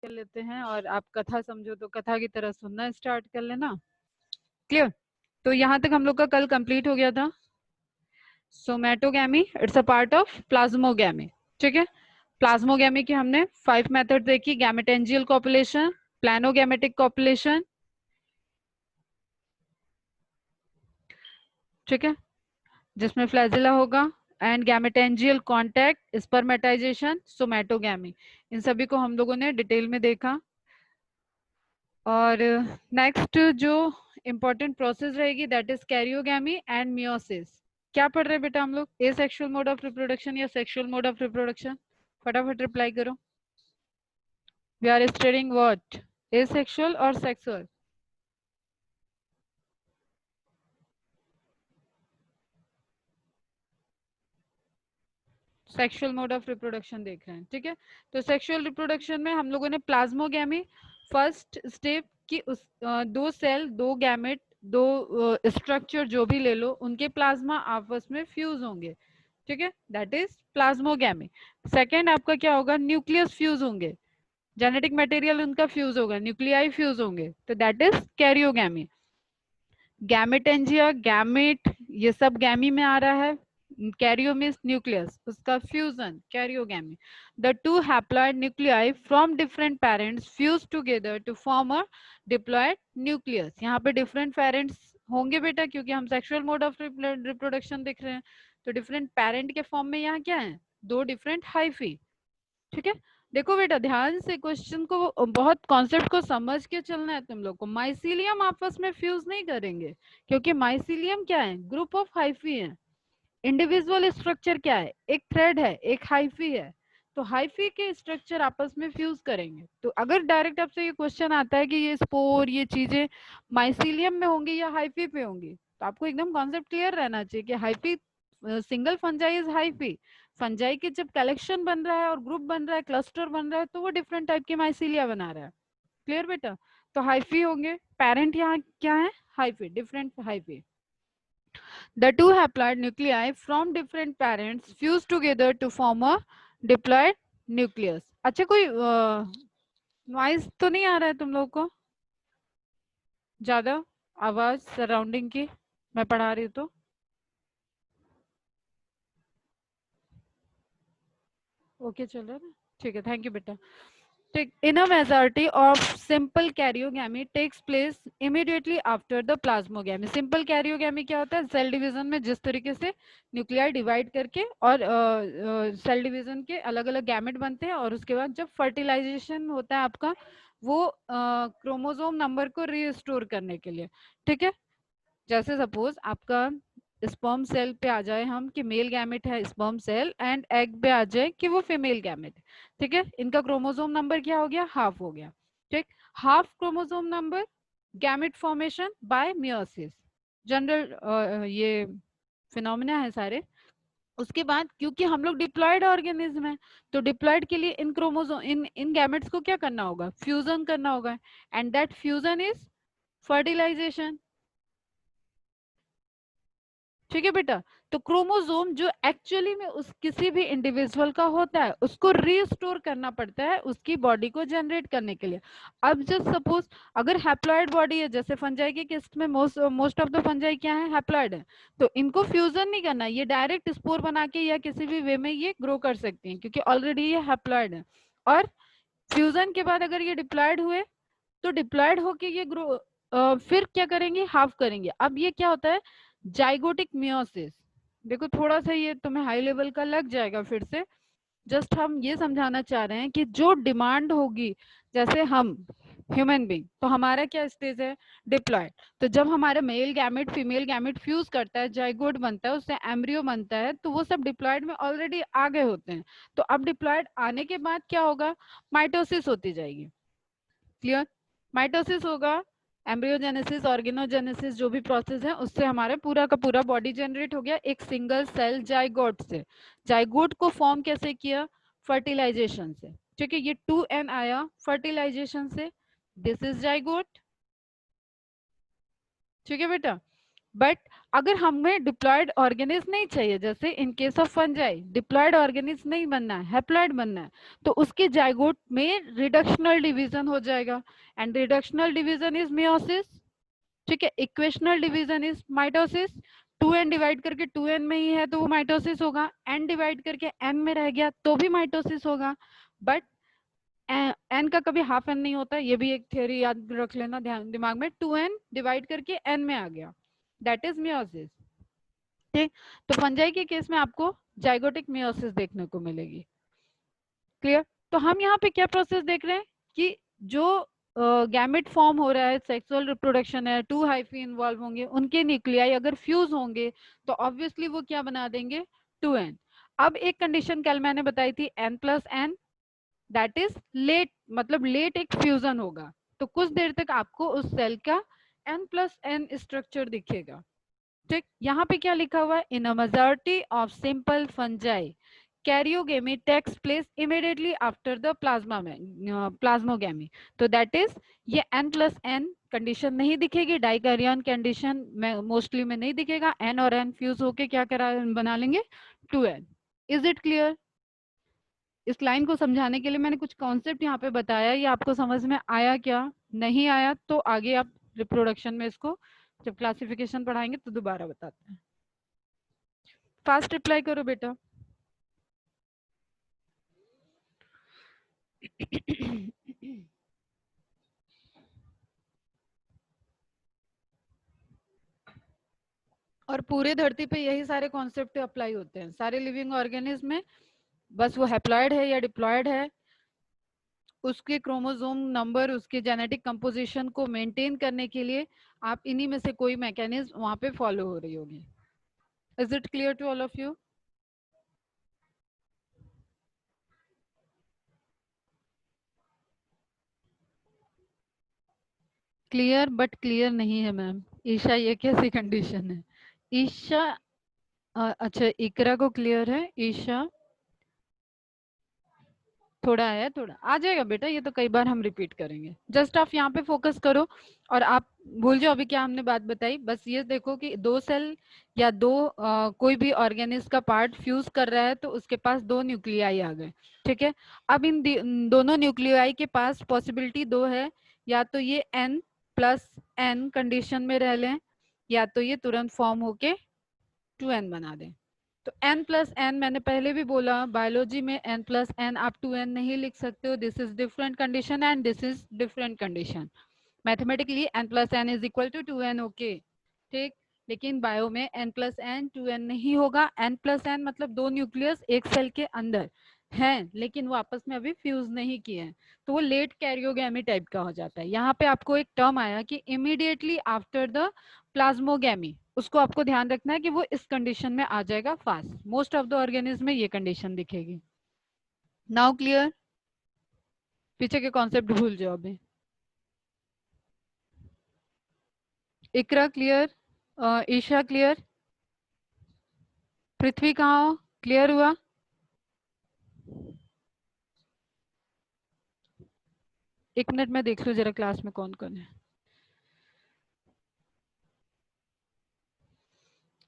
कर लेते हैं और आप कथा समझो तो कथा की तरह सुनना स्टार्ट कर लेना। क्लियर? तो यहाँ तक हम लोग का कल कंप्लीट हो गया था। Somatogamy it's a part of plasmogamy. ठीक है, प्लाज्मोगैमी की हमने 5 मेथड देखी। गैमेटेंजियल कॉपुलेशन, प्लानोगैमेटिक कॉपुलेशन, ठीक है, जिसमें फ्लैजिला होगा, एंड गैमेटेंजियल कॉन्टैक्ट, स्पर्मेटाइजेशन, सोमैटोगैमी। इन सभी को हम लोगों ने डिटेल में देखा। और नेक्स्ट जो इंपॉर्टेंट प्रोसेस रहेगी that is karyogamy and meiosis. क्या पढ़ रहे हैं बेटा हम लोग? Asexual mode of reproduction या सेक्सुअल मोड ऑफ रिप्रोडक्शन? फटाफट रिप्लाई करो। We are studying what? Asexual और sexual? Sexual mode of reproduction देख रहे हैं। ठीक है, तो सेक्सुअल रिप्रोडक्शन में हम लोगों ने प्लाज्मोगैमी फर्स्ट स्टेप की उस दो सेल, दो गैमेट, दो स्ट्रक्चर जो भी ले लो, उनके प्लाज्मा आपस में फ्यूज होंगे। ठीक है, दैट इज प्लाज्मोगैमी। सेकेंड आपका क्या होगा? न्यूक्लियस फ्यूज होंगे, जेनेटिक मटेरियल उनका फ्यूज होगा, न्यूक्लियाई फ्यूज होंगे, तो that is karyogamy. Gametangia, gamete, ये सब गैमी में आ रहा है। कैरियो मीन्स न्यूक्लियस, उसका fusion karyogamy. The two haploid nuclei from different parents fuse together to form a diploid nucleus. यहाँ पे डिफरेंट पेरेंट्स होंगे बेटा, क्योंकि हम सेक्सुअल मोड ऑफ रिप्रोडक्शन देख रहे हैं, तो डिफरेंट पेरेंट के फॉर्म में यहाँ क्या है? दो डिफरेंट हाइफी। ठीक है, देखो बेटा ध्यान से क्वेश्चन को, बहुत कॉन्सेप्ट को समझ के चलना है तुम लोग को। माइसीलियम आपस में फ्यूज नहीं करेंगे, क्योंकि माइसीलियम क्या है? ग्रुप ऑफ हाइफी है। इंडिविजुअल स्ट्रक्चर क्या है? एक थ्रेड है, एक हाइफी है, तो हाइफी के स्ट्रक्चर आपस में फ्यूज करेंगे। तो अगर डायरेक्ट आपसे ये क्वेश्चन आता है कि ये स्पोर, ये चीजें माइसीलियम में होंगी या हाइफी पे होंगी, तो आपको एकदम कॉन्सेप्ट क्लियर रहना चाहिए कि hyphae, single fungi is hyphae. Fungi के जब कलेक्शन बन रहा है और ग्रुप बन रहा है, क्लस्टर बन रहा है, तो वो डिफरेंट टाइप की माइसीलिया बना रहा है। क्लियर बेटा? तो हाइफी होंगे, पेरेंट यहाँ क्या है? Hyphae, different hyphae. The two haploid nuclei from different parents fuse together to form a diploid nucleus. अच्छा, कोई नॉइज तो नहीं आ रहा है तुम लोगों को? ज्यादा आवाज सराउंडिंग की मैं पढ़ा रही हूँ तो? ओके चल रहा है ना? ठीक है, थैंक यू बेटा। In a majority of simple karyogamy takes place immediately after the plasmogamy. Simple karyogamy क्या होता है? सेल डिवीजन में जिस तरीके से न्यूक्लियाई डिवाइड करके और सेल डिवीजन के अलग अलग गैमेट बनते हैं, और उसके बाद जब फर्टिलाइजेशन होता है आपका, वो क्रोमोसोम नंबर को रीस्टोर करने के लिए। ठीक है, जैसे सपोज आपका स्पर्म सेल पे आ जाए हम कि मेल गैमेट है स्पर्म सेल, एंड एग पे आ जाए कि वो फीमेल गैमेट है। ठीक है, इनका क्रोमोसोम नंबर क्या हो गया? हाफ हो गया। ठीक, half chromosome number, gamete formation by meiosis, general ये फिनोमिना है सारे। उसके बाद क्योंकि हम लोग डिप्लॉयड ऑर्गेनिज्म है, तो डिप्लॉयड के लिए इन क्रोमोसोम, इन गैमेट्स को क्या करना होगा? फ्यूजन करना होगा, and that fusion is fertilization. ठीक है बेटा, तो क्रोमोसोम जो एक्चुअली में उस किसी भी इंडिविजुअल का होता है, उसको रीस्टोर करना पड़ता है उसकी बॉडी को जनरेट करने के लिए। अब जस्ट सपोज अगर हैप्लॉइड बॉडी है, जैसे फंजाई के केस में मोस्ट ऑफ द फंजाई क्या है? हैप्लॉइड है, तो इनको फ्यूजन नहीं करना, ये डायरेक्ट स्पोर बना के या किसी भी वे में ये ग्रो कर सकती हैं, क्योंकि ऑलरेडी ये हैप्लॉइड है। और फ्यूजन के बाद अगर ये डिप्लॉयड हुए, तो डिप्लॉयड होके ये ग्रो, फिर क्या करेंगे? हाफ करेंगे। अब ये क्या होता है? Zygotic meiosis. देखो थोड़ा सा ये तुम्हें हाई लेवल का लग जाएगा, फिर से जस्ट हम ये समझाना चाह रहे हैं कि जो डिमांड होगी, जैसे हम ह्यूमन बीइंग, तो हमारा क्या स्टेज है? डिप्लॉयड। तो जब हमारा male gamete female gamete fuse करता है, जाइगोट बनता है, उससे एम्ब्रियो बनता है, तो वो सब डिप्लॉयड में ऑलरेडी आ गए होते हैं। तो अब डिप्लॉयड आने के बाद क्या होगा? माइटोसिस होती जाएगी। क्लियर? माइटोसिस होगा, एम्ब्रियोजेनेसिस, ऑर्गेनोजेनेसिस, जो भी प्रोसेस है, उससे हमारे पूरा का पूरा बॉडी जनरेट हो गया एक सिंगल सेल जाइगोट से। जाइगोट को फॉर्म कैसे किया? फर्टिलाइजेशन से। ठीक है, ये 2n आया फर्टिलाइजेशन से, दिस इज जाइगोट। ठीक है बेटा, बट अगर हमें डिप्लॉयड ऑर्गेनिज नहीं चाहिए, जैसे in case of fungi diploid organism नहीं बनना है, हैप्लॉयड बनना है, तो उसके जाइगोट में रिडक्शनल डिवीजन हो जाएगा, and reductional division is meiosis, ठीक है। Equational division is mitosis. 2n divide करके 2n में ही है तो वो माइटोसिस होगा, n डिवाइड करके n में रह गया तो भी माइटोसिस होगा, बट n का कभी हाफ n नहीं होता, ये भी एक थ्योरी याद रख लेना ध्यान दिमाग में। 2n डिवाइड करके n में आ गया, दैट इज मियोसिस, ठीक। तो फंजाई के केस में आपको जाइगोटिक मियोसिस देखने को मिलेगी, क्लियर। तो हम यहाँ पे क्या प्रोसेस देख रहे हैं कि जो गैमेट फॉर्म हो रहा है, सेक्सुअल रिप्रोडक्शन है, 2 हाइफी इन्वॉल्व होंगे, उनके न्यूक्लियाई अगर फ्यूज होंगे तो ऑब्वियसली वो क्या बना देंगे, 2n। अब एक कंडीशन कल मैंने बताई थी n+n, दैट इज लेट, मतलब लेट एक फ्यूजन होगा, तो कुछ देर तक आपको उस सेल का n+n स्ट्रक्चर दिखेगा, ठीक। यहाँ पे क्या लिखा हुआ है, in a majority of simple fungi karyogamy takes place immediately after the plasmogamy, तो दैट इज ये n+n कंडीशन नहीं दिखेगी, डाइकैरियन कंडीशन में मोस्टली में नहीं दिखेगा, n और n फ्यूज होके क्या करा बना लेंगे 2n। Is it clear? इस लाइन को समझाने के लिए मैंने कुछ कॉन्सेप्ट यहाँ पे बताया, ये आपको समझ में आया क्या? नहीं आया तो आगे आप रिप्रोडक्शन में इसको जब क्लासिफिकेशन पढ़ाएंगे तो दोबारा बताते हैं। फास्ट रिप्लाई करो बेटा। और पूरे धरती पे यही सारे कॉन्सेप्ट अप्लाई होते हैं सारे लिविंग ऑर्गेनिज्म में, बस वो हैप्लॉयड है या डिप्लॉयड है, उसके क्रोमोसोम नंबर, उसके जेनेटिक कंपोजिशन को मेंटेन करने के लिए आप इन्हीं में से कोई मैकेनिज्म वहां पे फॉलो हो रही होगी। Is it clear to all of you? Clear but clear नहीं है मैम। ईशा ये कैसी कंडीशन है? ईशा अच्छा इकरा को क्लियर है, ईशा थोड़ा है, थोड़ा आ जाएगा बेटा, ये तो कई बार हम रिपीट करेंगे, जस्ट आप यहाँ पे फोकस करो और आप भूल जाओ अभी क्या हमने बात बताई, बस ये देखो कि दो सेल या दो कोई भी ऑर्गेनिज्म का पार्ट फ्यूज कर रहा है तो उसके पास दो न्यूक्लियाई आ गए, ठीक है। अब इन दोनों न्यूक्लियाई के पास पॉसिबिलिटी दो है, या तो ये n+n कंडीशन में रह लें, या तो ये तुरंत फॉर्म होके 2n बना दें। तो n+n मैंने पहले भी बोला बायोलॉजी में n+n आप 2n नहीं लिख सकते हो, this is different condition and this is different condition. Mathematically n+n is equal to 2n, okay, ठीक। लेकिन बायो में n+n 2n नहीं होगा, n+n मतलब दो न्यूक्लियस एक सेल के अंदर हैं लेकिन वो आपस में अभी फ्यूज नहीं किए हैं, तो वो लेट कैरियोगेमी टाइप का हो जाता है। यहाँ पे आपको एक टर्म आया कि इमीडिएटली आफ्टर द प्लाज्मोगेमी, उसको आपको ध्यान रखना है कि वो इस कंडीशन में आ जाएगा fast, most of the organism में ये कंडीशन दिखेगी। Now clear? पीछे के कॉन्सेप्ट भूल जाओ अभी। इकरा क्लियर? ईशा क्लियर? पृथ्वी कहाँ हो? क्लियर हुआ? एक मिनट में देख लो जरा क्लास में कौन कौन है।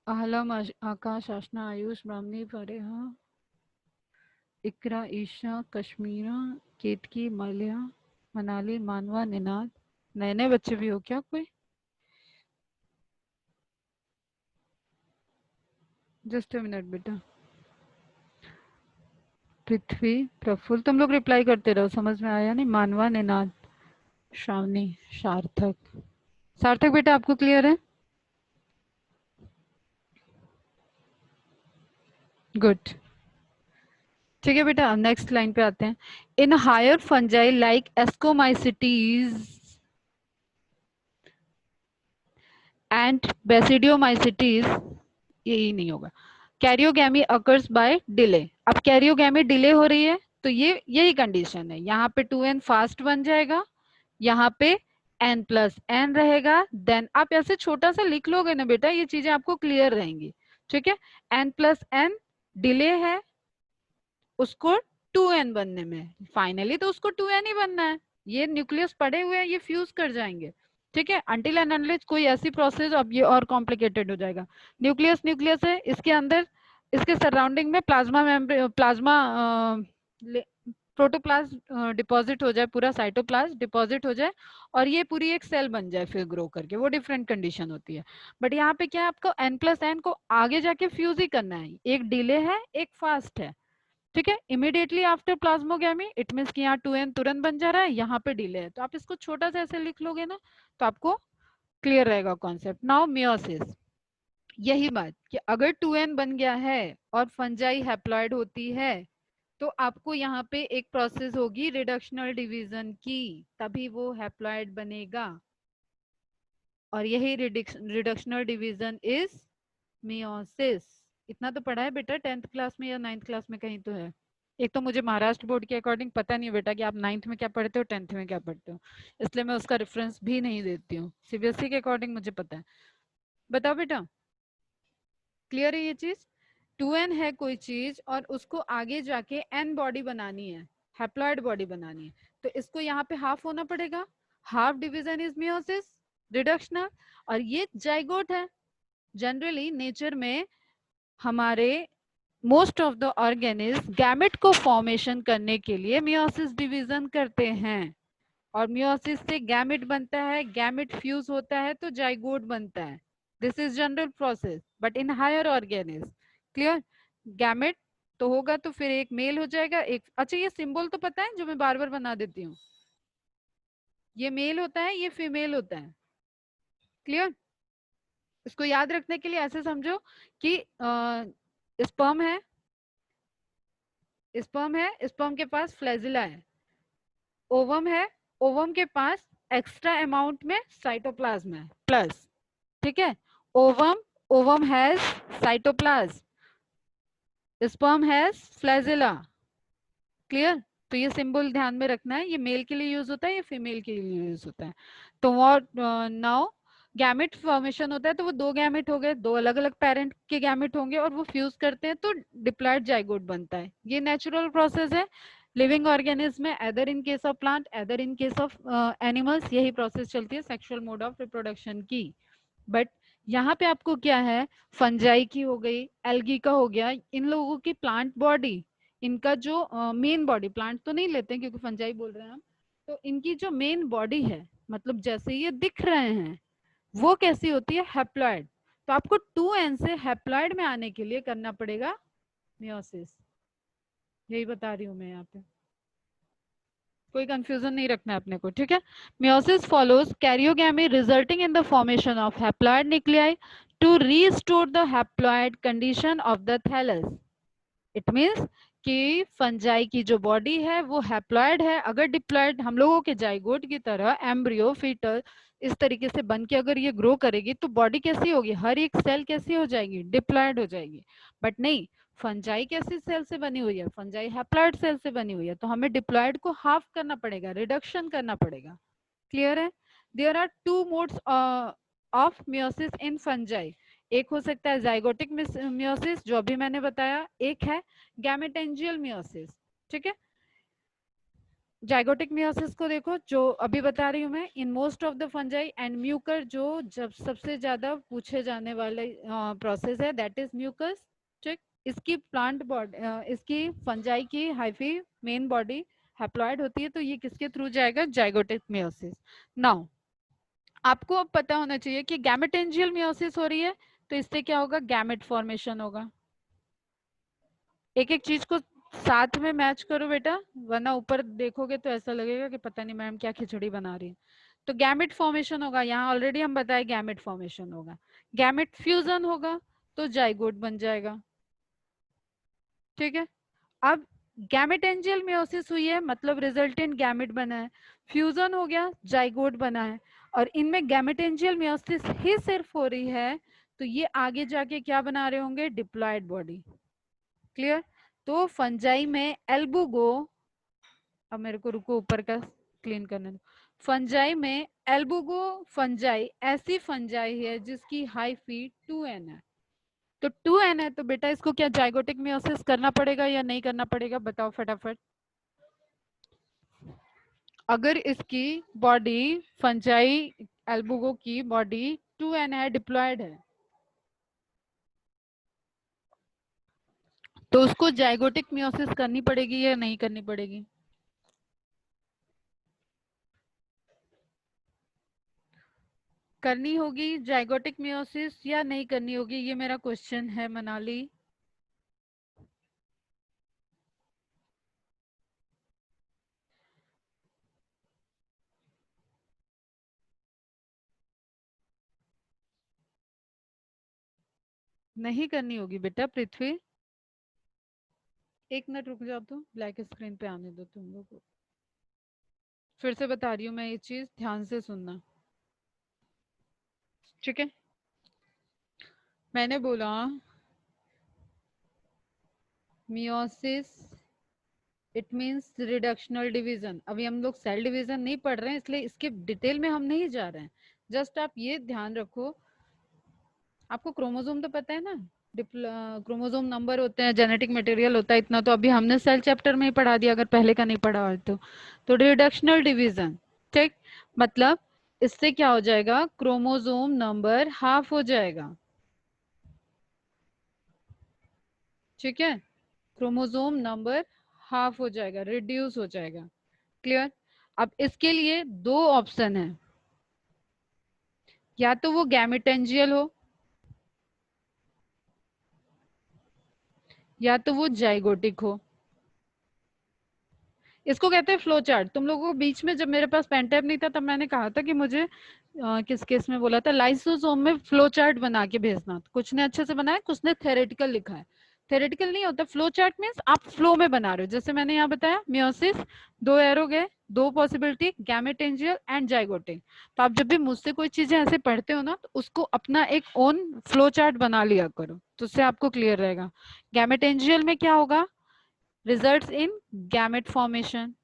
आहलम, आकाश, आशना, आयुष, ब्राह्मणी, फरेहा, इकरा, ईशा, कश्मीरा, केतकी, मलिया, मनाली, मानवा, निनाद। नए नए बच्चे भी हो क्या कोई? जस्ट अ मिनट बेटा। पृथ्वी, प्रफुल्ल, तुम लोग रिप्लाई करते रहो, समझ में आया नहीं? मानवा, निनाद, श्रावणी, सार्थक। सार्थक बेटा आपको क्लियर है? गुड, ठीक है बेटा। नेक्स्ट लाइन पे आते हैं। In higher fungi like ascomycetes and basidiomycetes, यही नहीं होगा, कैरियोगैमी अकर्स बाय डिले। अब कैरियोगैमी डिले हो रही है तो ये यही कंडीशन है, यहाँ पे 2n फास्ट बन जाएगा, यहाँ पे n+n रहेगा, देन आप ऐसे छोटा सा लिख लोगे ना बेटा, ये चीजें आपको क्लियर रहेंगी, ठीक है। n+n डिले है उसको 2n बनने में, फाइनली तो उसको 2n ही बनना है, ये न्यूक्लियस पड़े हुए हैं ये फ्यूज कर जाएंगे, ठीक है, अंटिल एंड अनलेस कोई ऐसी प्रोसेस, अब ये और कॉम्प्लिकेटेड हो जाएगा। न्यूक्लियस न्यूक्लियस है, इसके अंदर इसके सराउंडिंग में plasma membrane, plasma protoplasm deposit हो जाए, पूरा साइटोप्लाज्म डिपॉजिट हो जाए और ये पूरी एक सेल बन जाए फिर ग्रो करके, वो डिफरेंट कंडीशन होती है। बट यहाँ पे क्या है, आपको n+n को आगे जाके फ्यूज ही करना है, एक डिले है एक फास्ट है। ठीक है, immediately after plasmogamy it means कि यहाँ 2n तुरंत बन जा रहा है, यहाँ पे डिले है, तो आप इसको छोटा सा ऐसे लिख लोगे ना तो आपको क्लियर रहेगा कॉन्सेप्ट। नाउ मियोसिस, यही बात कि अगर 2n बन गया है और फंजाई हैप्लॉइड होती है तो आपको यहाँ पे एक प्रोसेस होगी रिडक्शनल डिवीजन की, तभी वो हैप्लॉइड बनेगा, और यही रिडक्शनल डिवीजन इज मियोसिस। इतना तो पढ़ा है बेटा 10th क्लास में या 9th क्लास में कहीं तो है। एक तो मुझे महाराष्ट्र बोर्ड के अकॉर्डिंग पता नहीं बेटा कि आप 9th में क्या पढ़ते हो 10th में क्या पढ़ते हो, इसलिए मैं उसका रेफरेंस भी नहीं देती हूँ। सीबीएसई के अकॉर्डिंग मुझे पता है। बताओ बेटा, क्लियर है ये चीज? 2n है कोई चीज और उसको आगे जाके n बॉडी बनानी है, हैप्लॉइड बॉडी बनानी है, तो इसको यहाँ पे हाफ होना पड़ेगा, half division is meiosis reductional. और ये जाइगोट है। जनरली नेचर में हमारे most of the organism gamete को फॉर्मेशन करने के लिए मियोसिस डिवीजन करते हैं, और मियोसिस से गैमेट बनता है, गैमेट फ्यूज होता है तो जाइगोट बनता है। This is general process, but in higher organism, clear, gamete तो होगा तो फिर एक मेल हो जाएगा एक, अच्छा ये सिंबल तो पता है जो मैं बार बार बना देती हूँ, ये मेल होता है ये फीमेल होता है, क्लियर। इसको याद रखने के लिए ऐसे समझो कि स्पर्म है, स्पर्म है, स्पर्म के पास फ्लैजिला है, ओवम है, ओवम के पास एक्स्ट्रा अमाउंट में साइटोप्लाज्म है प्लस, ठीक है, ovum, ovum has cytoplasm, sperm has flagella, clear. तो ये सिंबल ध्यान में रखना है, ये मेल के लिए यूज होता है, ये फीमेल के लिए यूज होता है। तो व्हाट नाउ गैमेट फॉर्मेशन होता है तो वो दो गैमेट हो गए, दो अलग अलग पेरेंट के गैमेट होंगे और वो फ्यूज करते हैं तो डिप्लॉयड जाइगोट बनता है। ये नेचुरल प्रोसेस है लिविंग ऑर्गेनिज्म में, either in case of plant either in case of animals, यही प्रोसेस चलती है सेक्सुअल मोड ऑफ रिप्रोडक्शन की। बट यहाँ पे आपको क्या है, फंजाई की हो गई, एल्गी का हो गया, इन लोगों की प्लांट बॉडी, इनका जो मेन बॉडी, प्लांट तो नहीं लेते हैं क्योंकि फंजाई बोल रहे हैं हम, तो इनकी जो मेन बॉडी है, मतलब जैसे ये दिख रहे हैं वो कैसी होती है, हैप्लॉइड। तो आपको 2n से हैप्लॉइड में आने के लिए करना पड़ेगा मियोसिस, यही बता रही हूँ मैं यहाँ पे, कोई कंफ्यूजन नहीं रखना है अपने को, ठीक है। Meiosis follows karyogamy resulting in the formation of haploid nuclei to restore the haploid condition of the thallus. It means कि फंजाई की जो बॉडी है वो हैप्लॉइड है, अगर डिप्लॉइड हम लोगों के जाइगोट की तरह एम्ब्रियो फीटस इस तरीके से बन के अगर ये ग्रो करेगी तो बॉडी कैसी होगी, हर एक सेल कैसी हो जाएगी, डिप्लॉइड हो जाएगी। बट नहीं, फंजाई कैसी सेल से बनी हुई है, फंजाई हैप्लॉइड सेल से बनी हुई है, तो हमें डिप्लॉइड को हाफ करना पड़ेगा, रिडक्शन करना पड़ेगा, क्लियर है। There are two modes of meiosis in fungi, एक हो सकता है जाइगोटिक मियोसिस जो अभी मैंने बताया, एक है गैमेटेंजियल मियोसिस, ठीक है। जाइगोटिक मियोसिस को देखो जो अभी बता रही हूँ मैं, in most of the fungi and Mucor, जो जब सबसे ज्यादा पूछे जाने वाले प्रोसेस है दैट इज म्यूकस, ठीक। इसकी प्लांट बॉडी, इसकी फंजाई की हाइफी मेन बॉडी हैप्लॉइड होती है, तो ये किसके थ्रू जाएगा, जाइगोटिक मियोसिस। नाउ आपको अब पता होना चाहिए कि गैमेटेंजियल मियोसिस हो रही है तो इससे क्या होगा, गैमेट फॉर्मेशन होगा। एक एक चीज को साथ में मैच करो बेटा, वरना ऊपर देखोगे तो ऐसा लगेगा कि पता नहीं मैम क्या खिचड़ी बना रही है। तो गैमेट फॉर्मेशन होगा, यहाँ ऑलरेडी हम बताए गैमेट फॉर्मेशन होगा, गैमेट फ्यूजन होगा तो जाइगोट बन जाएगा, ठीक है। अब गैमेटेंजियल मियोसिस हुई है मतलब रिजल्टेंट गैमेट बना है, फ्यूजन हो गया जाइगोट बना है, और इनमें गैमेटेंजियल मियोसिस ही सिर्फ हो रही है तो ये आगे जाके क्या बना रहे होंगे, डिप्लॉयड बॉडी, क्लियर। तो फंजाई में एल्बुगो, अब मेरे को रुको ऊपर का क्लीन करने दो, फंजाई में एल्बुगो फंजाई ऐसी फंजाई है जिसकी हाई फी 2n है, तो 2n है तो बेटा इसको क्या जाइगोटिक मियोसिस करना पड़ेगा या नहीं करना पड़ेगा, बताओ फटाफट। अगर इसकी बॉडी फंजाई एल्बुगो की बॉडी 2n है, डिप्लॉयड है, तो उसको जाइगोटिक मियोसिस करनी पड़ेगी या नहीं करनी पड़ेगी? करनी होगी जाइगोटिक मियोसिस या नहीं करनी होगी, ये मेरा क्वेश्चन है मनाली। नहीं करनी होगी बेटा पृथ्वी। एक मिनट रुक जाओ, तो ब्लैक स्क्रीन पे आने दो तुम लोग को। फिर से बता रही हूँ मैं ये चीज, ध्यान से सुनना, ठीक है? मैंने बोला meiosis it means reductional division. अभी हम लोग सेल डिवीजन नहीं पढ़ रहे हैं, इसलिए इसके डिटेल में हम नहीं जा रहे हैं। जस्ट आप ये ध्यान रखो, आपको क्रोमोसोम तो पता है ना, क्रोमोसोम नंबर होते हैं, जेनेटिक मटेरियल होता है, इतना तो अभी हमने सेल चैप्टर में ही पढ़ा दिया, अगर पहले का नहीं पढ़ा हो तो रिडक्शनल डिवीजन, ठीक? मतलब इससे क्या हो जाएगा, क्रोमोसोम नंबर हाफ हो जाएगा, ठीक है? क्रोमोसोम नंबर हाफ हो जाएगा, रिड्यूस हो जाएगा। क्लियर? अब इसके लिए दो ऑप्शन है, या तो वो गैमेटेंजियल हो या तो वो जाइगोटिक हो। इसको कहते हैं फ्लो चार्ट। तुम लोगों को बीच में जब मेरे पास पेन टैब नहीं था तब मैंने कहा था कि मुझे किस केस में बोला था, लाइसोसोम में फ्लो चार्ट बना के भेजना। कुछ ने अच्छे से बनाया, कुछ ने थेरेटिकल लिखा है। थेरेटिकल नहीं होता, फ्लो चार्ट मीन्स आप फ्लो में बना रहे हो। जैसे मैंने यहाँ बताया मियोसिस, दो एरो गए, दो पॉसिबिलिटी, गैमेटेंजियल एंड जाइगोटिक। तो आप जब भी मुझसे कोई चीजें ऐसे पढ़ते हो ना, तो उसको अपना एक ओन फ्लो चार्ट बना लिया करो, तो उससे आपको क्लियर रहेगा। गैमेटेंजियल में क्या होगा, रिजल्ट्स इन गैमेट फॉर्मेशन।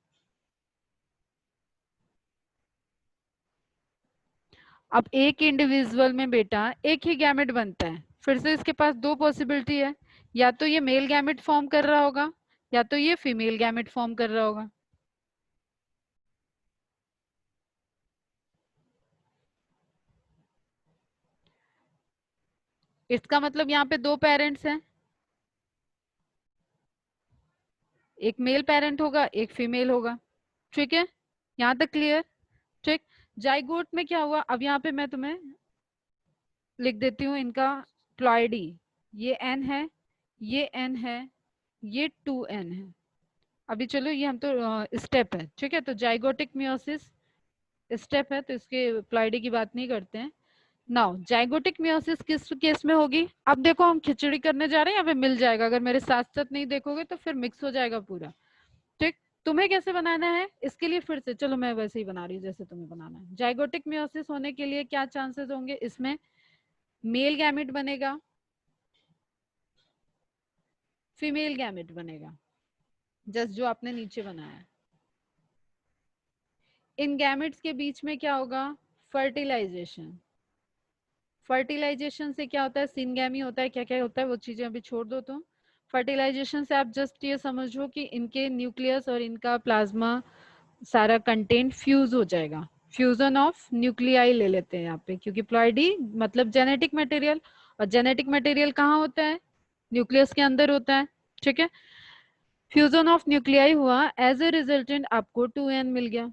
अब एक इंडिविजुअल में बेटा एक ही गैमेट बनता है, फिर से इसके पास दो पॉसिबिलिटी है, या तो ये मेल गैमेट फॉर्म कर रहा होगा या तो ये फीमेल गैमेट फॉर्म कर रहा होगा। इसका मतलब यहाँ पे दो पेरेंट्स हैं, एक मेल पेरेंट होगा एक फीमेल होगा, ठीक है? यहाँ तक क्लियर? ठीक। जाइगोट में क्या हुआ, अब यहाँ पे मैं तुम्हें लिख देती हूँ इनका प्लॉइडी। ये एन है, ये एन है, ये 2n है। अभी चलो ये हम तो स्टेप है, ठीक है? तो जाइगोटिक मियोसिस स्टेप है, तो इसके प्लॉइडी की बात नहीं करते हैं। नाउ जाइगोटिक मियोसिस किस केस में होगी? अब देखो हम खिचड़ी करने जा रहे हैं, यहाँ पे मिल जाएगा, अगर मेरे साथ साथ नहीं देखोगे तो फिर मिक्स हो जाएगा पूरा, ठीक? तुम्हें कैसे बनाना है इसके लिए, फिर से चलो मैं वैसे ही बना रही हूँ जैसे तुम्हें बनाना है। जाइगोटिक मियोसिस होने के लिए क्या चांसेस होंगे इसमें, मेल गैमेट बनेगा, फीमेल गैमेट बनेगा, जस्ट जो आपने नीचे बनाया है। इन गैमेट्स के बीच में क्या होगा, फर्टिलाइजेशन। फर्टिलाइजेशन से क्या होता है, सिनगैमी होता है, क्या क्या होता है वो चीजें अभी छोड़ दो तुम। फर्टिलाइजेशन से आप जस्ट ये समझो कि इनके न्यूक्लियस और इनका प्लाज्मा सारा कंटेंट फ्यूज हो जाएगा। फ्यूजन ऑफ न्यूक्लियाई ले लेते हैं यहाँ पे, क्योंकि प्लॉइडी मतलब जेनेटिक मटेरियल, और जेनेटिक मटेरियल कहाँ होता है, न्यूक्लियस के अंदर होता है, ठीक है? फ्यूजन ऑफ न्यूक्लियाई हुआ, एज ए रिजल्टेंट आपको 2n मिल गया।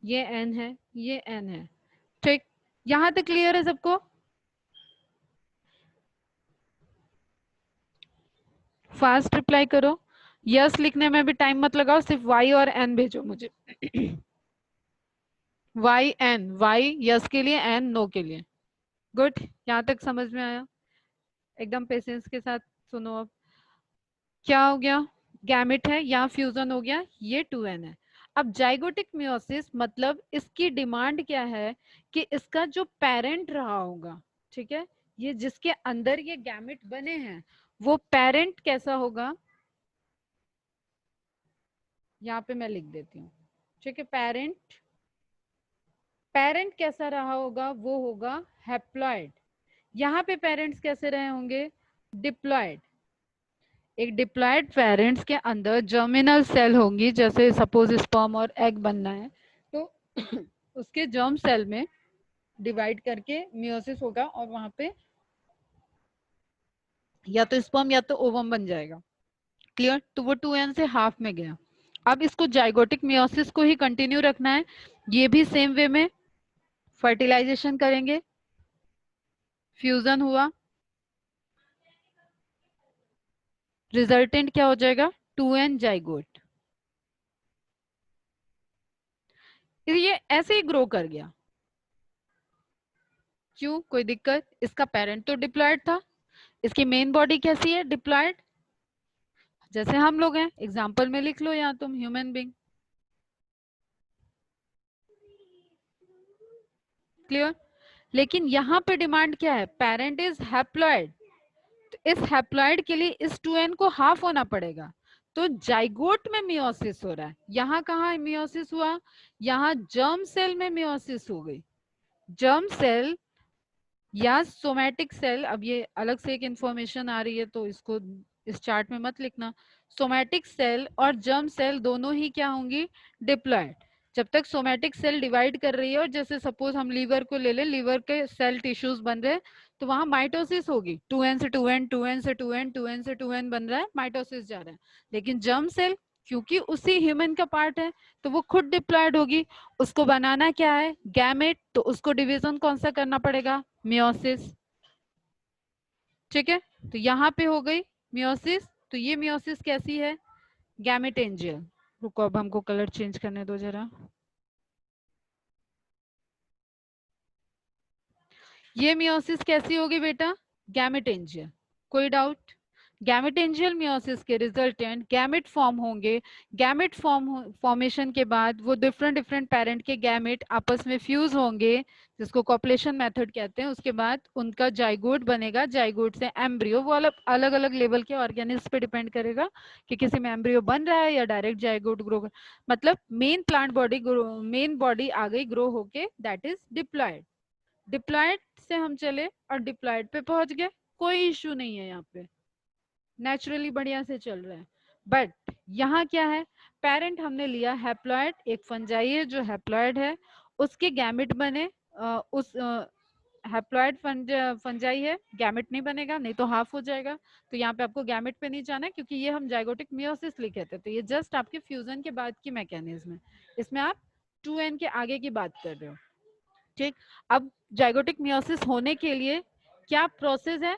ये n है, ये n है, ठीक? यहां तक क्लियर है सबको? फास्ट रिप्लाई करो, यस लिखने में भी टाइम मत लगाओ, सिर्फ वाई और एन भेजो मुझे। वाई एन, वाई यस के लिए, एन नो के लिए। गुड, यहाँ तक समझ में आया? एकदम पेशेंस के साथ सुनो। अब क्या हो गया, गैमेट है, यहाँ फ्यूजन हो गया, ये 2n है। अब जाइगोटिक मियोसिस मतलब इसकी डिमांड क्या है कि इसका जो पेरेंट रहा होगा, ठीक है, ये जिसके अंदर ये गैमेट बने हैं, वो पेरेंट कैसा होगा, यहाँ पे मैं लिख देती हूँ, ठीक है? पेरेंट, पेरेंट कैसा रहा होगा, वो होगा हैप्लॉइड। यहाँ पे पेरेंट्स कैसे रहे होंगे, डिप्लॉइड। एक डिप्लॉइड पेरेंट्स के अंदर जर्मिनल सेल होंगी, जैसे सपोज स्पर्म और एग बनना है, तो उसके जर्म सेल में डिवाइड करके मियोसिस होगा और वहां पे या तो स्पर्म या तो ओवम बन जाएगा। क्लियर? तो वो 2n से हाफ में गया। अब इसको जाइगोटिक मियोसिस को ही कंटिन्यू रखना है, ये भी सेम वे में फर्टिलाइजेशन करेंगे, फ्यूजन हुआ, रिजल्टेंट क्या हो जाएगा? 2n zygote. ये ऐसे ही ग्रो कर गया। क्यों? कोई दिक्कत? इसका पेरेंट तो डिप्लॉयड था, इसकी मेन बॉडी कैसी है? डिप्लॉयड। जैसे हम लोग हैं, एग्जाम्पल में लिख लो यहाँ तुम, ह्यूमन बींग। क्लियर? लेकिन यहाँ पे डिमांड क्या है? Parent is haploid. तो इस हैप्लॉयड के लिए इस 2n को हाफ होना पड़ेगा। तो जाइगोट में मियोसिस हो रहा है। यहाँ कहाँ मियोसिस हुआ? यहाँ जर्म सेल में मियोसिस हो गई। जर्म सेल या सोमैटिक सेल, अब ये अलग से एक इंफॉर्मेशन आ रही है तो इसको इस चार्ट में मत लिखना। सोमैटिक सेल और जर्म सेल दोनों ही क्या होंगी? डिप्लॉयड। जब तक सोमैटिक सेल डिवाइड कर रही है, और जैसे सपोज हम लीवर को ले लें, लीवर के सेल टिश्यूज बन रहे हैं, तो वहां माइटोसिस होगी, 2n से 2n, 2n से 2n, 2n से 2n बन रहा है, माइटोसिस जा रहा है। लेकिन जर्म सेल क्योंकि उसी ह्यूमन का पार्ट है तो वो खुद डिप्लॉयड होगी। उसको बनाना क्या है? गैमेट। तो उसको डिवीजन कौन सा करना पड़ेगा? मियोसिस। ठीक है, तो यहाँ पे हो गई मियोसिस। तो ये मियोसिस कैसी है? गैमेटेंजियल। रुको, अब हमको कलर चेंज करने दो जरा। ये मियोसिस कैसी होगी बेटा? गैमेटेंजियल। कोई डाउट? गैमेटेंजियल मियोसिस के रिजल्टेंट गैमेट फॉर्म होंगे। गैमेट फॉर्मेशन के बाद वो डिफरेंट डिफरेंट पेरेंट के गैमेट आपस में फ्यूज होंगे, जिसको कॉपुलेशन मेथड कहते हैं। उसके बाद उनका जाइगोट बनेगा, जाइगोट से एम्ब्रियो। वो अलग अलग लेवल के ऑर्गेनिज्म पे डिपेंड करेगा कि किसी में एम्ब्रियो बन रहा है या डायरेक्ट जाइगोट ग्रो। मतलब main plant body, main body आ गई ग्रो होके, दैट इज डिप्लॉयड। डिप्लॉयड से हम चले और डिप्लॉयड पे पहुंच गए, कोई इश्यू नहीं है यहाँ पे, नेचुरली बढ़िया से चल रहा है। बट यहाँ क्या है? पेरेंट हमने लिया हैप्लॉयड, एक फंजाई है जो हैप्लॉयड है, उसके गैमेट बने। उस हैप्लॉयड फंजाई है, गैमेट नहीं बनेगा, नहीं तो हाफ हो जाएगा। तो यहाँ पे आपको गैमेट पे नहीं जाना है, क्योंकि ये हम जाइगोटिक मियोसिस लिखे थे, तो ये जस्ट आपके फ्यूजन के बाद की मैकेनिज्म है। इसमें आप 2n के आगे की बात कर रहे हो। ठीक, अब जाइगोटिक मियोसिस होने के लिए क्या प्रोसेस है?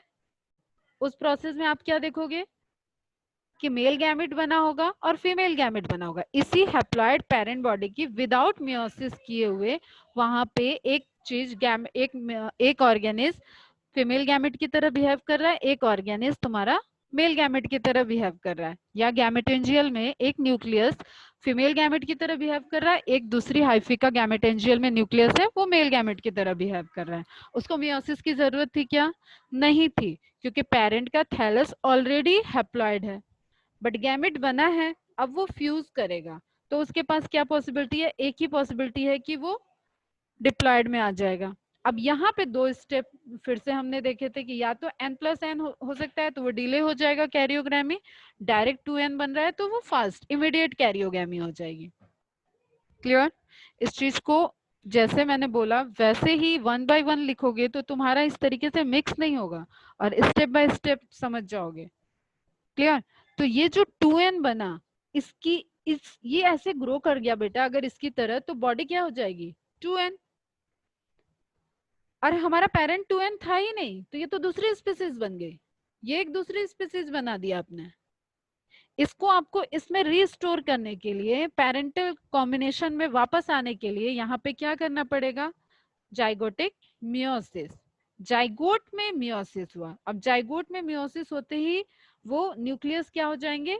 उस प्रोसेस में आप क्या देखोगे कि मेल गैमेट बना होगा और फीमेल गैमेट बना होगा। इसी हैप्लॉयड पेरेंट बॉडी की विदाउट मियोसिस किए हुए वहां पे एक चीज एक ऑर्गेनिज फीमेल गैमेट की तरह बिहेव कर रहा है, एक ऑर्गेनिज तुम्हारा मेल गैमेट की तरह बिहेव कर रहा है। या गैमेटेंजियल में एक न्यूक्लियस फीमेल गैमेट की तरह बिहेव कर रहा है, एक दूसरी हाइफिका गैमेटेंजियल में न्यूक्लियस है, वो मेल गैमेट की तरह बिहेव कर रहा है। उसको मियोसिस की जरूरत थी क्या? नहीं थी, क्योंकि पेरेंट का थैलस ऑलरेडी हैप्लॉयड है। बट गैमेट बना है, अब वो फ्यूज करेगा, तो उसके पास क्या पॉसिबिलिटी है? एक ही पॉसिबिलिटी है कि वो डिप्लॉयड में आ जाएगा। अब यहाँ पे दो स्टेप फिर से हमने देखे थे कि या तो n+n हो सकता है, तो वो डिले हो जाएगा कैरियोग्रामी। डायरेक्ट 2n बन रहा है तो वो फास्ट इमीडिएट कैरियोग्रामी हो जाएगी। क्लियर? इस चीज को जैसे मैंने बोला वैसे ही 1 by 1 लिखोगे तो तुम्हारा इस तरीके से मिक्स नहीं होगा और स्टेप बाय स्टेप समझ जाओगे। क्लियर? तो ये जो 2n बना, इसकी ये ऐसे ग्रो कर गया बेटा अगर इसकी तरह, तो बॉडी क्या हो जाएगी? 2n। और हमारा पेरेंट 2n था ही नहीं, तो ये तो दूसरी स्पीसीज बन गई। ये एक दूसरी स्पीसीज बना दिया आपने। इसको आपको इसमें रिस्टोर करने के लिए, पेरेंटल कॉम्बिनेशन में वापस आने के लिए यहाँ पे क्या करना पड़ेगा? Zygotic meiosis. जाइगोट में मियोसिस हुआ। अब जाइगोट में मियोसिस होते ही वो न्यूक्लियस क्या हो जाएंगे?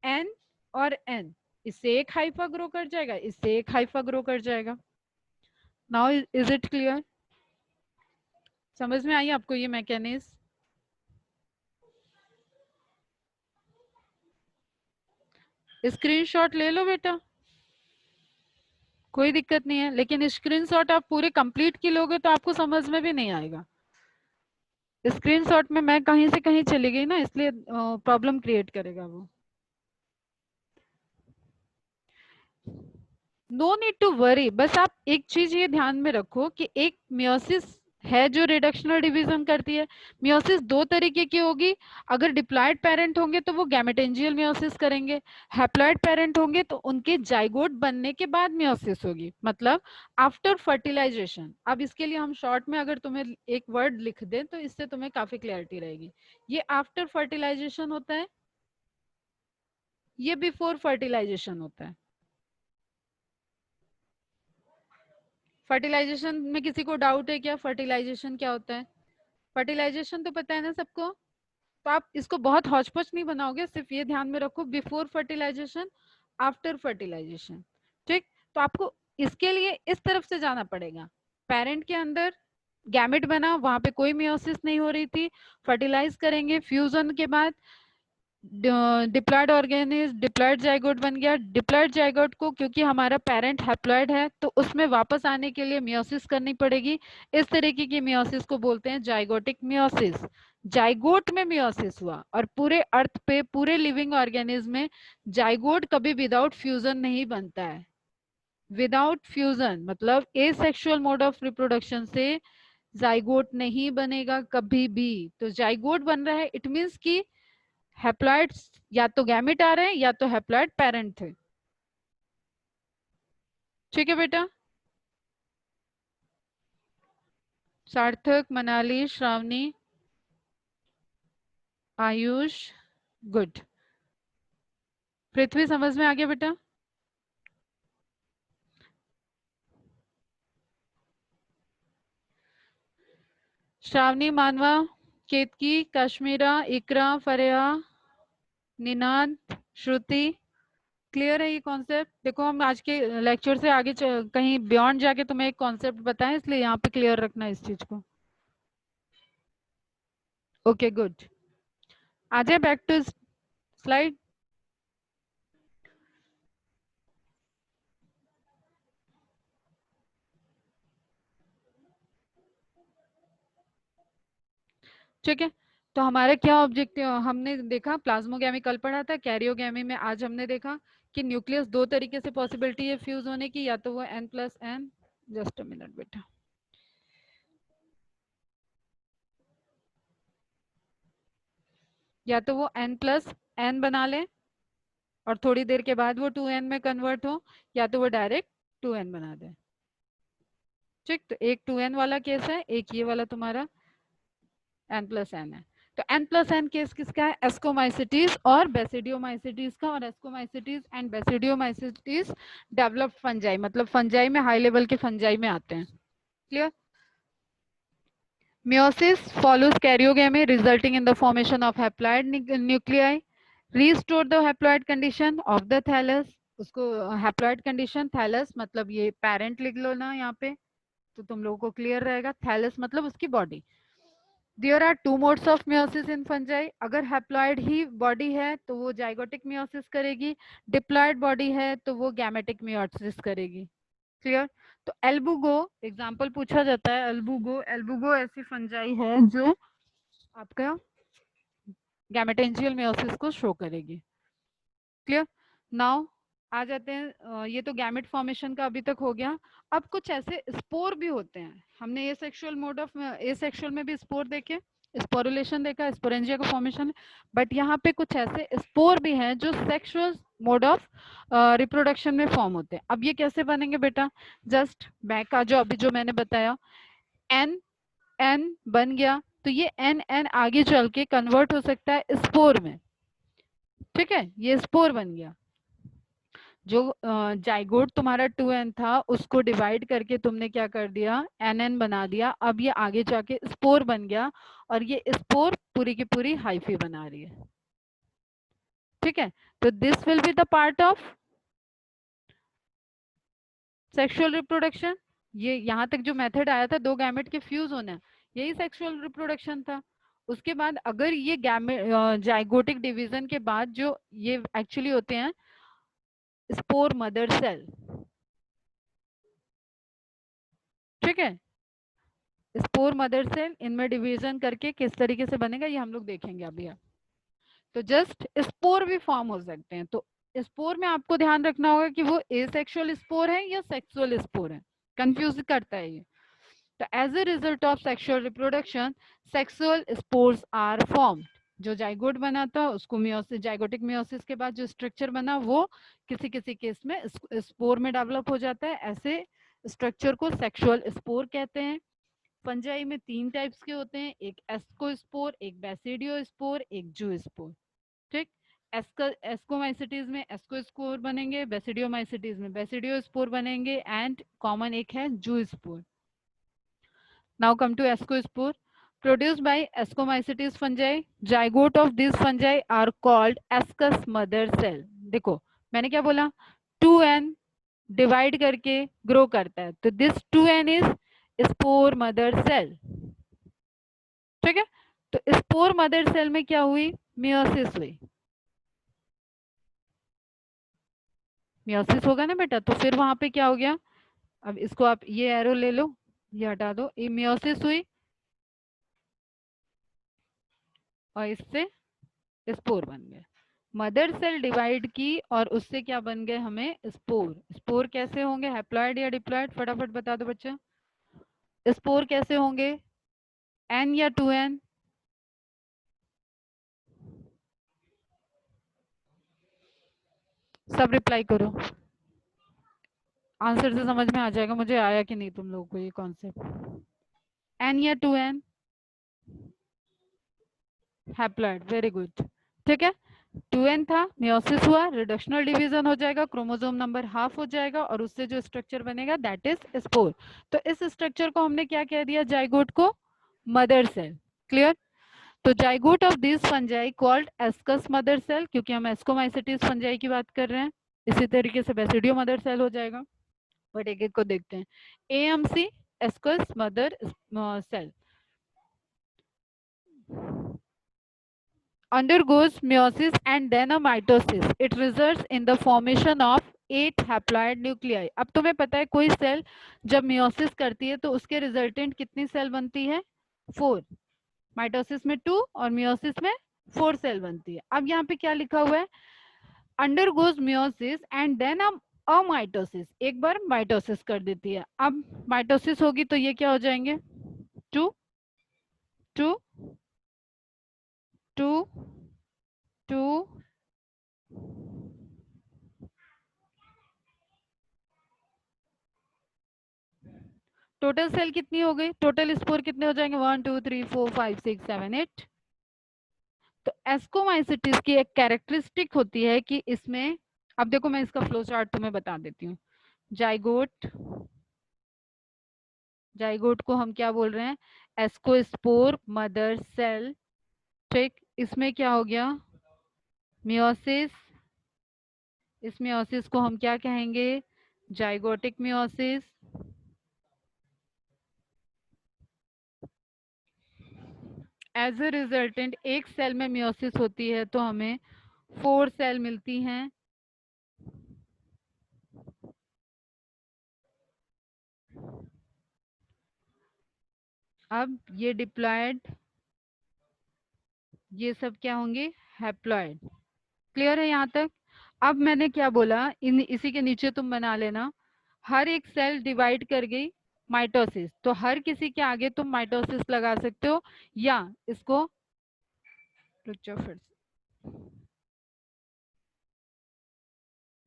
एन और एन। इससे एक हाइफा ग्रो कर जाएगा, इससे एक हाइफा ग्रो कर जाएगा। Now is it clear? समझ में आई आपको ये मैकेनिज्म? स्क्रीनशॉट ले लो बेटा, कोई दिक्कत नहीं है, लेकिन स्क्रीनशॉट आप पूरे कंप्लीट की लोगे तो आपको समझ में भी नहीं आएगा। स्क्रीनशॉट में मैं कहीं से कहीं चली गई ना, इसलिए प्रॉब्लम क्रिएट करेगा वो। नो नीड टू वरी, बस आप एक चीज ये ध्यान में रखो कि एक मियोसिस है जो रिडक्शनल डिवीजन करती है। मियोसिस दो तरीके की होगी, अगर डिप्लॉयड पेरेंट होंगे तो वो गैमेटेंजियल मियोसिस करेंगे, हैप्लॉयड पेरेंट होंगे तो उनके जाइगोट बनने के बाद मियोसिस होगी, मतलब आफ्टर फर्टिलाइजेशन। अब इसके लिए हम शॉर्ट में अगर तुम्हें एक वर्ड लिख दें तो इससे तुम्हें काफी क्लैरिटी रहेगी। ये आफ्टर फर्टिलाइजेशन होता है, ये बिफोर फर्टिलाइजेशन होता है। फर्टिलाइजेशन में किसी को डाउट है क्या? फर्टिलाइजेशन क्या होता है? फर्टिलाइजेशन तो पता है ना सबको? तो आप इसको बहुत हौच-पौच नहीं बनाओगे, सिर्फ ये ध्यान में रखो बिफोर फर्टिलाइजेशन, आफ्टर फर्टिलाइजेशन। ठीक, तो आपको इसके लिए इस तरफ से जाना पड़ेगा। पेरेंट के अंदर गैमेट बना, वहां पे कोई मियोसिस नहीं हो रही थी, फर्टिलाइज करेंगे, फ्यूजन के बाद डिप्लॉयड ऑर्गेनिज, डिप्लॉयड जाइगोट बन गया। डिप्लॉयड जाइगोट को क्योंकि हमारा पेरेंट हैप्लॉयड है तो उसमें वापस आने के लिए मियोसिस करनी पड़ेगी। इस तरीके की मियोसिस को बोलते हैं जाइगोटिक मियोसिस। जाइगोट में मियोसिस हुआ, और पूरे अर्थ पे पूरे लिविंग ऑर्गेनिज्म में जाइगोट कभी विदाउट फ्यूजन नहीं बनता है। विदाउट फ्यूजन मतलब एसेक्सुअल मोड ऑफ रिप्रोडक्शन से जाइगोट नहीं बनेगा कभी भी। तो जाइगोट बन रहा है, इट मीन्स कि हैप्लॉइड्स या तो गैमेट आ रहे हैं या तो हैप्लॉइड पेरेंट थे। ठीक है बेटा। सार्थक, मनाली, श्रावणी, आयुष, गुड। पृथ्वी समझ में आ गया बेटा? श्रावणी, मानवा, केतकी, कश्मीरा, इकरा, फरिया, निनाद, श्रुति, क्लियर है ये कॉन्सेप्ट? देखो हम आज के लेक्चर से आगे कहीं बियॉन्ड जाके तुम्हें एक कॉन्सेप्ट बताएं, इसलिए यहाँ पे क्लियर रखना इस चीज को। Okay good. आ जाए बैक टू स्लाइड। ठीक है, तो हमारा क्या ऑब्जेक्टिव, हमने देखा प्लाज्मोगैमी कल पढ़ा था, कैरियोगैमी में आज हमने देखा कि न्यूक्लियस दो तरीके से पॉसिबिलिटी है फ्यूज होने की, या तो वो n+n, जस्ट अ मिनट बेटा, या तो वो n+n बना ले और थोड़ी देर के बाद वो 2n में कन्वर्ट हो, या तो वो डायरेक्ट 2n बना दे। ठीक, तो एक 2n वाला केस है, एक ये वाला तुम्हारा n+n है। तो n+n केस किसका है? एस्कोमाइसिटीज और बेसिडियोमाइसिटीज का। और ascomycetes and basidiomycetes developed fungi, मतलब फंजाई में हाई लेवल के फंजाई में आते हैं। Clear? Meiosis follows karyogamy resulting in the formation of haploid nuclei. Restore the haploid condition of the thallus. उसको haploid condition, thallus मतलब ये parent लिख लो ना यहाँ पे, तो तुम लोगों को क्लियर रहेगा। thallus मतलब उसकी body. There are two modes of meiosis in fungi. अगर haploid ही बॉडी है तो वो जाइगोटिक meiosis करेगी, डिप्लॉयड बॉडी है तो वो गैमेटिक meiosis करेगी। क्लियर? तो एल्बुगो एग्जांपल पूछा जाता है, एल्बुगो, एल्बुगो ऐसी फंजाई है जो आपका गैमेटेंजियल मेयोसिस को शो करेगी। क्लियर? नाउ आ जाते हैं, ये तो गैमेट फॉर्मेशन का अभी तक हो गया। अब कुछ ऐसे स्पोर भी होते हैं, हमने ए sexual mode of A sexual में भी स्पोर देखे, स्पोरुलेशन देखा, स्पोरेंजिया का फॉर्मेशन, बट यहाँ पे कुछ ऐसे स्पोर भी हैं जो सेक्सुअल मोड ऑफ रिप्रोडक्शन में फॉर्म होते हैं। अब ये कैसे बनेंगे बेटा? जस्ट बैक का जो अभी जो मैंने बताया, एन एन बन गया तो ये एन एन आगे चल के कन्वर्ट हो सकता है स्पोर में। ठीक है, ये स्पोर बन गया। जो जाइगोट तुम्हारा 2n था उसको डिवाइड करके तुमने क्या कर दिया? nn बना दिया। अब ये आगे जाके स्पोर बन गया और ये स्पोर पूरी की पूरी हाइफी बना रही है। ठीक है, तो this will be the part of sexual reproduction. ये यहाँ तक जो मेथड आया था दो गैमेट के फ्यूज होना, यही सेक्सुअल रिप्रोडक्शन था। उसके बाद अगर ये गैमेट जाइगोटिक डिवीजन के बाद जो ये एक्चुअली होते हैं स्पोर मदर सेल। ठीक है, स्पोर मदर सेल, इनमें डिवीजन करके किस तरीके से बनेगा ये हम लोग देखेंगे अभी। तो जस्ट स्पोर भी फॉर्म हो सकते हैं। तो स्पोर में आपको ध्यान रखना होगा कि वो एसेक्सुअल स्पोर है या सेक्सुअल स्पोर है, कंफ्यूज करता है ये। तो as a result of sexual reproduction sexual spores are formed. जो जाइगोट बना था उसको मियोसिस, जाइगोटिक मियोसिस के बाद जो स्ट्रक्चर बना वो किसी किसी केस में स्पोर में डेवलप हो जाता है। ऐसे स्ट्रक्चर को सेक्सुअल स्पोर कहते हैं। फंजाई में 3 टाइप्स के होते हैं, एक एस्कोस्पोर, एक बेसिडियोस्पोर, एक जूस्पोर। ठीक, एस्कोमाइसिटीज में एस्कोस्पोर बनेंगे, बेसिडियोमाइसिटीज में बेसिडियोस्पोर बनेंगे, एंड कॉमन एक है zoospore. Now come to ascospore. Produced by Ascomycetes fungi, zygote of these fungi are called ascus mother cell. देखो मैंने क्या बोला, 2n डिवाइड करके ग्रो करता है, तो this 2n is spore mother cell. ठीक है, तो स्पोर मदर सेल में क्या हुई, मियोसिस हुई। मियोसिस होगा ना बेटा, तो फिर वहां पे क्या हो गया, अब इसको आप ये एरो ले लो, ये हटा दो, ये मियोसिस हुई और इससे स्पोर बन गए। मदर सेल डिवाइड की और उससे क्या बन गए हमें, स्पोर। स्पोर कैसे होंगे, हैप्लॉइड या डिप्लॉइड, फटाफट बता दो बच्चा। स्पोर कैसे होंगे, एन या 2n? सब रिप्लाई करो, आंसर से समझ में आ जाएगा मुझे आया कि नहीं तुम लोगों को ये कॉन्सेप्ट। एन या 2n? Haploid, very good. ठीक है, 2n था, मियोसिस हुआ, रिडक्शनल डिवीजन हो जाएगा, क्रोमोसोम नंबर हाफ हो जाएगा और उससे जो स्ट्रक्चर बनेगा दैट इज स्पोर। तो इस स्ट्रक्चर को हमने क्या कह दिया, जाइगोट को मदर सेल। क्लियर? तो zygote of this fungi called ascus mother cell, क्योंकि हम एस्कोमाइसिटीज फंजाई की बात कर रहे हैं। इसी तरीके से बेसिडियो मदर सेल हो जाएगा, बट एक एक को देखते हैं। AMC ascus mother cell undergoes meiosis and then a mitosis. It results in the formation of 8 haploid nuclei. अब तुम्हें पता है कोई सेल जब मियोसिस करती है तो उसके रिजल्टेंट कितनी सेल बनती है, 4। माइटोसिस में 2 और मियोसिस में 4 सेल बनती है। अब यहाँ पे क्या लिखा हुआ है, undergoes meiosis and then a mitosis, एक बार माइटोसिस कर देती है। अब माइटोसिस होगी तो ये क्या हो जाएंगे, 2 2 2 2। टोटल सेल कितनी हो गई, टोटल स्पोर कितने हो जाएंगे, 1 2 3 4 5 6 7 8। तो एस्कोमाइसिटिस की एक कैरेक्टरिस्टिक होती है कि इसमें, अब देखो मैं इसका फ्लो चार्ट तुम्हें बता देती हूँ। जाइगोट, जाइगोट को हम क्या बोल रहे हैं, एस्कोस्पोर मदर सेल। ठीक, इसमें क्या हो गया, मियोसिस, इस मियोसिस को हम क्या कहेंगे, zygotic meiosis. As a resultant एक सेल में मियोसिस होती है तो हमें 4 सेल मिलती हैं। अब ये डिप्लॉयड, ये सब क्या होंगे, हैप्लॉयड। क्लियर है यहाँ तक? अब मैंने क्या बोला, इसी के नीचे तुम बना लेना, हर एक सेल डिवाइड कर गई, माइटोसिस, तो हर किसी के आगे तुम माइटोसिस लगा सकते हो, या इसको रुक जाओ फिर से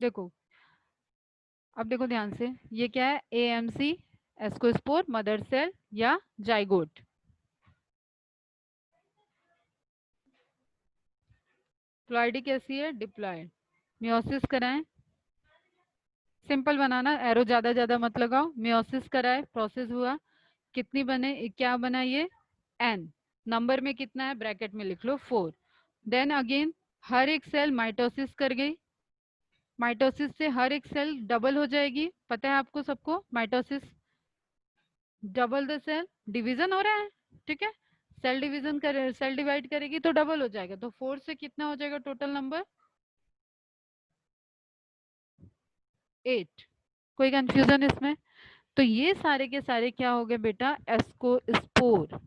देखो। अब देखो ध्यान से, ये क्या है, एएमसी एस्कोस्पोर मदर सेल या जाइगोट। प्लॉइडी कैसी है, डिप्लॉयड। मियोसिस कराएं, सिंपल बनाना, एरो ज्यादा ज्यादा मत लगाओ। मियोसिस कराए, प्रोसेस हुआ, कितनी बने, क्या बना ये, एन, नंबर में कितना है ब्रैकेट में लिख लो 4। देन अगेन हर एक सेल माइटोसिस कर गई, माइटोसिस से हर एक सेल डबल हो जाएगी, पता है आपको सबको, mitosis double the cell, division हो रहा है। ठीक है, सेल डिवीजन करे, सेल डिवाइड करेगी तो डबल हो जाएगा, तो 4 से कितना हो जाएगा टोटल नंबर, 8। कोई कंफ्यूजन इसमें? तो ये सारे के सारे क्या हो गए बेटा, एस्कोस्पोर।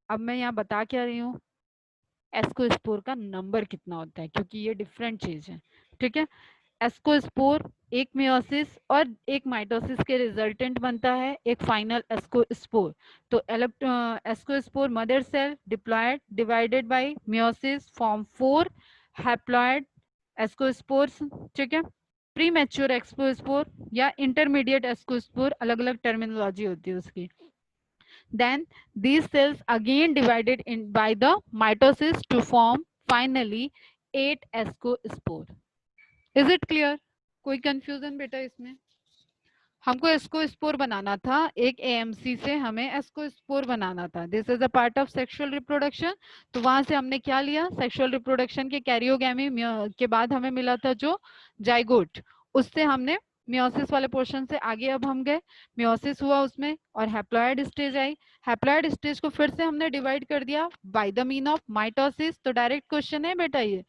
अब मैं यहाँ बता क्या रही हूँ, एस्कोस्पोर का नंबर कितना होता है, क्योंकि ये डिफरेंट चीज है। ठीक है, एस्कोस्पोर एक मियोसिस और एक माइटोसिस के रिजल्टेंट बनता है, एक फाइनल एस्कोस्पोर। तो ascospore mother cell diploid divided by meiosis form 4 haploid ascospores. ठीक है, प्री मैच्योर एस्कोस्पोर या इंटरमीडिएट एस्कोस्पोर, अलग अलग टर्मिनोलॉजी होती है उसकी। Then these cells again divided in by the mitosis to form finally 8 ascospore. Is it clear? कोई confusion बेटा इसमें? हमको इसको स्पोर बनाना था, एक एएमसी से हमें इसको स्पोर बनाना था। This is a part of sexual reproduction. तो वहां से हमने क्या लिया, सेक्सुअल रिप्रोडक्शन के कैरियोगैमी के बाद हमें मिला था जो जाइगोट, उससे हमने मियोसिस वाले पोर्शन से आगे अब हम गए, मियोसिस हुआ उसमें और haploid stage I. Haploid stage को फिर से हमने डिवाइड कर दिया by the mean of mitosis. तो डायरेक्ट क्वेश्चन है बेटा ये,